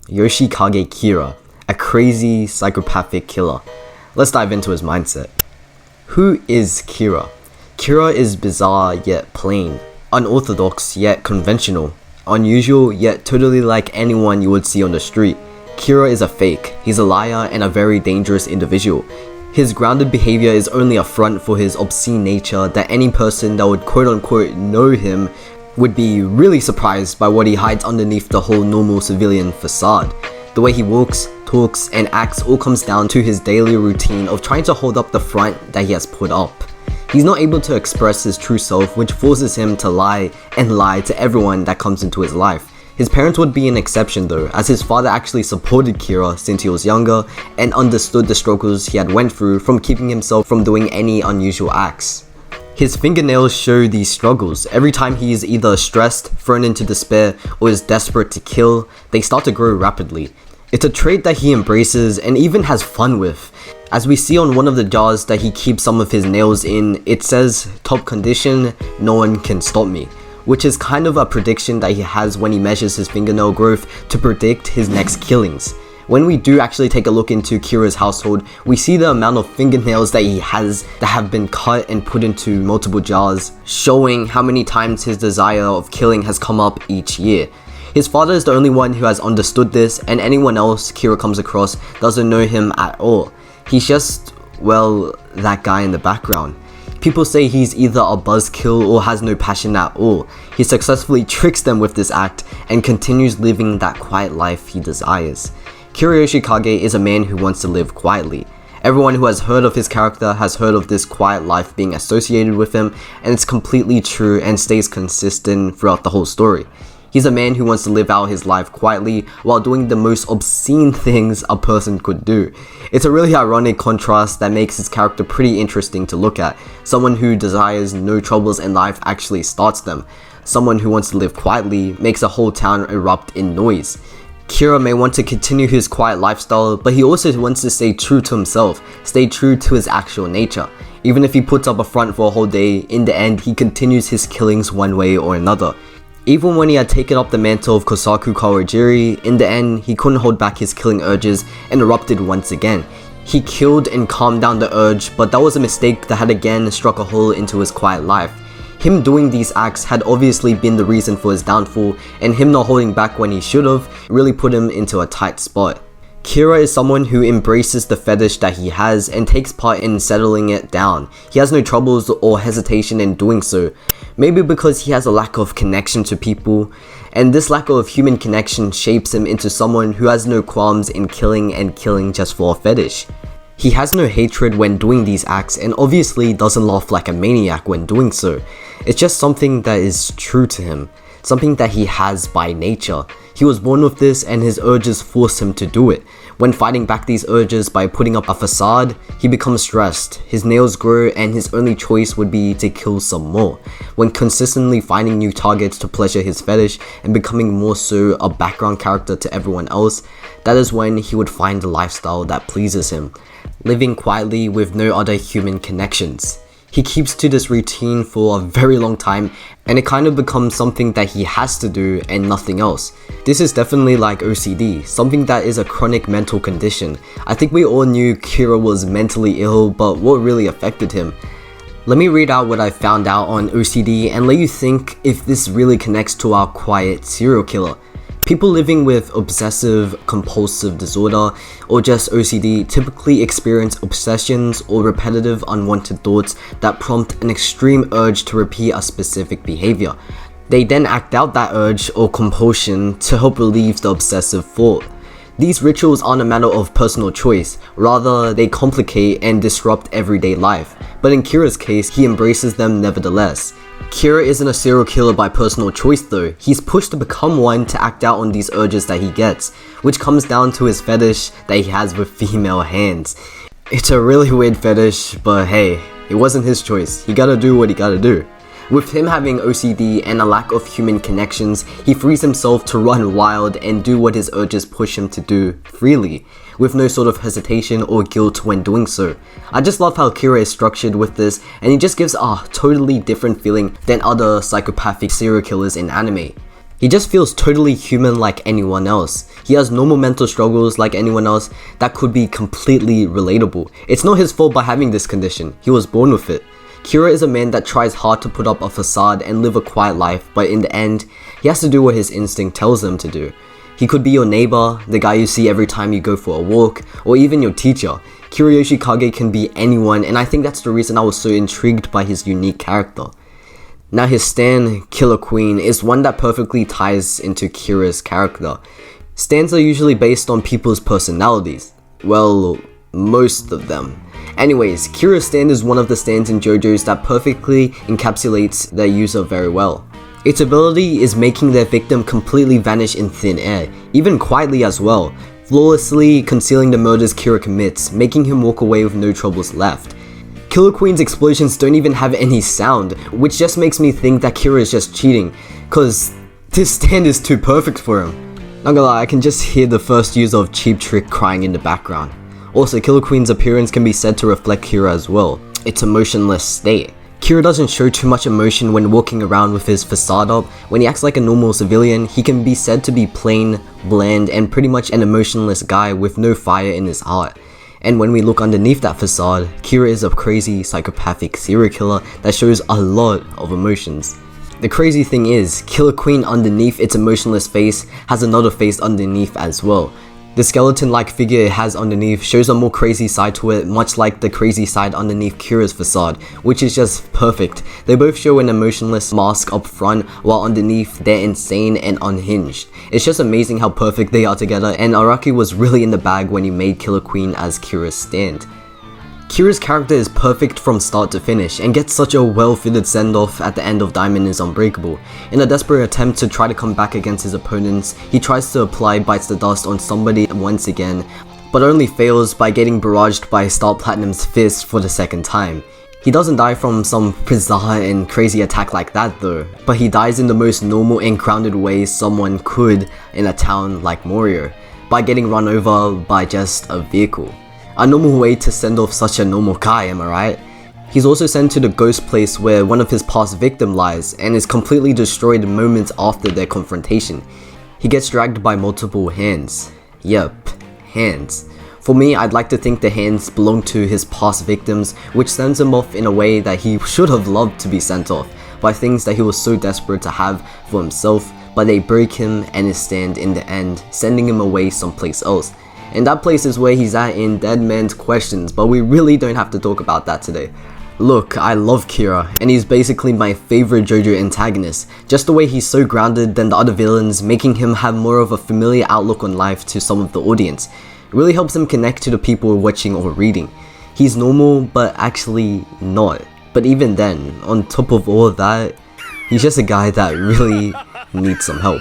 Yoshikage Kira, a crazy psychopathic killer. Let's dive into his mindset. Who is Kira? Kira is bizarre yet plain, unorthodox yet conventional, unusual yet totally like anyone you would see on the street. Kira is a fake, he's a liar and a very dangerous individual. His grounded behavior is only a front for his obscene nature that any person that would quote unquote know him would be really surprised by what he hides underneath the whole normal civilian facade. The way he walks, talks, and acts all comes down to his daily routine of trying to hold up the front that he has put up. He's not able to express his true self, which forces him to lie and lie to everyone that comes into his life. His parents would be an exception though, as his father actually supported Kira since he was younger and understood the struggles he had went through from keeping himself from doing any unusual acts. His fingernails show these struggles. Every time he is either stressed, thrown into despair, or is desperate to kill, they start to grow rapidly. It's a trait that he embraces and even has fun with. As we see on one of the jars that he keeps some of his nails in, it says, "Top condition, no one can stop me," which is kind of a prediction that he has when he measures his fingernail growth to predict his next killings. When we do actually take a look into Kira's household, we see the amount of fingernails that he has that have been cut and put into multiple jars, showing how many times his desire of killing has come up each year. His father is the only one who has understood this, and anyone else Kira comes across doesn't know him at all. He's just, well, that guy in the background. People say he's either a buzzkill or has no passion at all. He successfully tricks them with this act and continues living that quiet life he desires. Kira Yoshikage is a man who wants to live quietly. Everyone who has heard of his character has heard of this quiet life being associated with him, and it's completely true and stays consistent throughout the whole story. He's a man who wants to live out his life quietly while doing the most obscene things a person could do. It's a really ironic contrast that makes his character pretty interesting to look at. Someone who desires no troubles in life actually starts them. Someone who wants to live quietly makes a whole town erupt in noise. Kira may want to continue his quiet lifestyle, but he also wants to stay true to himself, stay true to his actual nature. Even if he puts up a front for a whole day, in the end he continues his killings one way or another. Even when he had taken up the mantle of Kosaku Kawajiri, in the end he couldn't hold back his killing urges and erupted once again. He killed and calmed down the urge, but that was a mistake that had again struck a hole into his quiet life. Him doing these acts had obviously been the reason for his downfall, and him not holding back when he should have really put him into a tight spot. Kira is someone who embraces the fetish that he has and takes part in settling it down. He has no troubles or hesitation in doing so. Maybe because he has a lack of connection to people, and this lack of human connection shapes him into someone who has no qualms in killing and killing just for a fetish. He has no hatred when doing these acts and obviously doesn't laugh like a maniac when doing so. It's just something that is true to him, something that he has by nature. He was born with this and his urges force him to do it. When fighting back these urges by putting up a facade, he becomes stressed, his nails grow and his only choice would be to kill some more. When consistently finding new targets to pleasure his fetish and becoming more so a background character to everyone else, that is when he would find a lifestyle that pleases him, living quietly with no other human connections. He keeps to this routine for a very long time and it kind of becomes something that he has to do and nothing else. This is definitely like OCD, something that is a chronic mental condition. I think we all knew Kira was mentally ill, but what really affected him? Let me read out what I found out on OCD and let you think if this really connects to our quiet serial killer. People living with obsessive compulsive disorder or just OCD typically experience obsessions or repetitive unwanted thoughts that prompt an extreme urge to repeat a specific behavior. They then act out that urge or compulsion to help relieve the obsessive thought. These rituals aren't a matter of personal choice, rather they complicate and disrupt everyday life, but in Kira's case, he embraces them nevertheless. Kira isn't a serial killer by personal choice though, he's pushed to become one to act out on these urges that he gets, which comes down to his fetish that he has with female hands. It's a really weird fetish, but hey, it wasn't his choice, he gotta do what he gotta do. With him having OCD and a lack of human connections, he frees himself to run wild and do what his urges push him to do freely, with no sort of hesitation or guilt when doing so. I just love how Kira is structured with this, and he just gives a totally different feeling than other psychopathic serial killers in anime. He just feels totally human like anyone else. He has normal mental struggles like anyone else that could be completely relatable. It's not his fault by having this condition, he was born with it. Kira is a man that tries hard to put up a facade and live a quiet life, but in the end, he has to do what his instinct tells him to do. He could be your neighbor, the guy you see every time you go for a walk, or even your teacher. Kira Yoshikage can be anyone, and I think that's the reason I was so intrigued by his unique character. Now his stan, Killer Queen, is one that perfectly ties into Kira's character. Stans are usually based on people's personalities. Well, most of them. Anyways, Kira's stand is one of the stands in JoJo's that perfectly encapsulates their user very well. Its ability is making their victim completely vanish in thin air, even quietly as well, flawlessly concealing the murders Kira commits, making him walk away with no troubles left. Killer Queen's explosions don't even have any sound, which just makes me think that Kira is just cheating, cause this stand is too perfect for him. Not gonna lie, I can just hear the first user of Cheap Trick crying in the background. Also, Killer Queen's appearance can be said to reflect Kira as well, its emotionless state. Kira doesn't show too much emotion when walking around with his facade up. When he acts like a normal civilian, he can be said to be plain, bland, and pretty much an emotionless guy with no fire in his heart. And when we look underneath that facade, Kira is a crazy, psychopathic serial killer that shows a lot of emotions. The crazy thing is, Killer Queen underneath its emotionless face has another face underneath as well. The skeleton-like figure it has underneath shows a more crazy side to it, much like the crazy side underneath Kira's facade, which is just perfect. They both show an emotionless mask up front, while underneath they're insane and unhinged. It's just amazing how perfect they are together, and Araki was really in the bag when he made Killer Queen as Kira's stand. Kira's character is perfect from start to finish and gets such a well-fitted send-off at the end of Diamond is Unbreakable. In a desperate attempt to try to come back against his opponents, he tries to apply Bites the Dust on somebody once again, but only fails by getting barraged by Star Platinum's fist for the second time. He doesn't die from some bizarre and crazy attack like that though, but he dies in the most normal and grounded way someone could in a town like Morio, by getting run over by just a vehicle. A normal way to send off such a normal guy, am I right? He's also sent to the ghost place where one of his past victims lies and is completely destroyed moments after their confrontation. He gets dragged by multiple hands. Yep, hands. For me, I'd like to think the hands belong to his past victims, which sends him off in a way that he should have loved to be sent off, by things that he was so desperate to have for himself, but they break him and his stand in the end, sending him away someplace else. And that place is where he's at in Dead Man's Questions, but we really don't have to talk about that today. Look, I love Kira, and he's basically my favorite JoJo antagonist. Just the way he's so grounded than the other villains, making him have more of a familiar outlook on life to some of the audience. It really helps him connect to the people watching or reading. He's normal, but actually not. But even then, on top of all of that, he's just a guy that really needs some help.